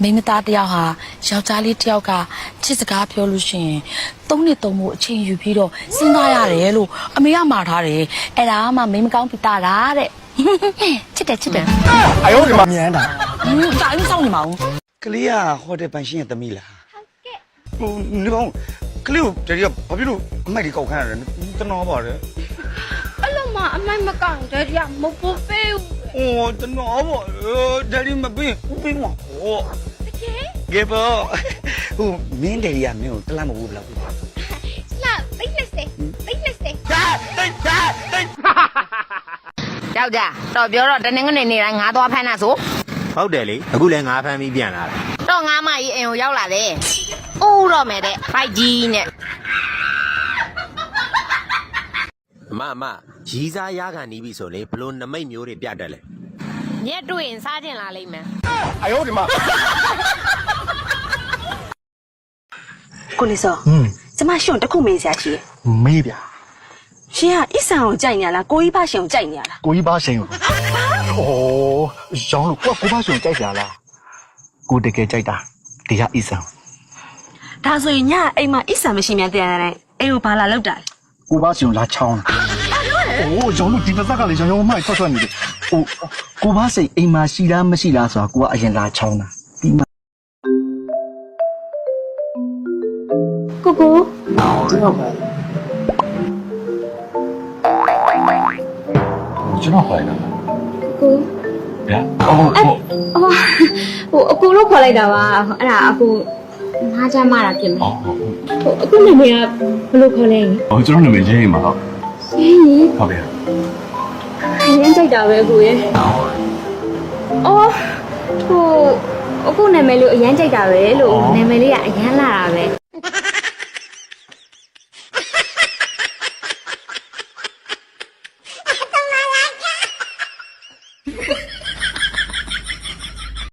မိမသားတယောက်ဟာယောက်ျားလေးတယောက်ကချစ်စကားပြောလို့ရှိရင်3 နှစ်3မို့အချိန်ယူပြီးတော့စဉ်းစားရတယ်လို့အမေကမှာထားတယ်အဲ့ဒါမှမိမကောင်းပြတာတဲ့ချစ်တယ်哎呦我的妈！年的，ကြာရင်စောင့်နေမှာဦး ကလေးကဟိုတဲ့ပန်ရှင်းရဲ့သမီးလားဟိုနေပေါင်းကလေးကိုတကယ်ဘာဖြစ်လို့အမိုက်တွေကောက်ခန်းရတယ်တနော်ပါတယ် အဲ့လိုမှအမိုက်မကောင်းတဲ့ရမပူပေးဘူး ဟိုတနော်ပေါ့ဒယ်ဒီမပေးဦးပေးမှာဟောကဲပေါ့ဟိုမင်းတယ်ရီကမင်းကိုတလားမဘူးဘလားဘူး လာသိနေစေ ဒါတိတ် ယောက်ျားတော့ပြောတော့တနင်္ဂနွေနေ့တိုင်းငါသွားဖမ်းတာဆို ဟုတ်တယ်လေအခုလည်းငါဖမ်းပြီးပြန်လာတယ် တော့ငါမကြီးအိမ်ကိုရောက်လာတယ်အိုးတော့မယ်တဲ့ဖိုက်ကြီးနဲ့ အမရီးစားရခံနီးပြီဆိုလေဘလို့နမိတ်မျိုးတွေပြတတ်လဲ ညက်တွေ့ရင်စားကျင်လာလိမ့်မယ် 哎呦我的妈！ ကိုနေစောကျမရှင်တခုမေးစရာရှိတယ် 没别， ရှင်ကအစ်ဆန်ကိုကြိုက်နေရလားကိုကြီးဖရှင်ကိုကြိုက်နေရလား 过一把神哦。哦，上路过把神在下啦，过得给在打，底下医生， ဒါဆိုရင်ညအိမ်မှာအစ်ဆန်မရှိမြန်တရားတိုင်းအိမ်ကိုဘာလာလောက်တာလဲ 过把神拉枪了。哦，上路地方咋个来？上路我买套穿你的。哦，过把神哎妈是啦没是啦，说过阿人拉枪啦。 ကိုကို 知道坏了。 ကို 呀，哦哦， ဟိုအကူလို့ခေါ်လိုက်တာပါအဲ့ဒါအကူငါးချမ်းမတာပြင်မယ် 哦 ဟိုအကူနာမည်ကဘယ်လိုခေါ်လဲ 哦，这种你没见嘛？ ဟင်းကြီး 好呗。 အရင်ကြိုက်တာပဲအကူရဲ့အော်ဟိုအကူနာမည်လေးအရင်ကြိုက်တာပဲလို့နာမည်လေးကအရင်လာတာပဲ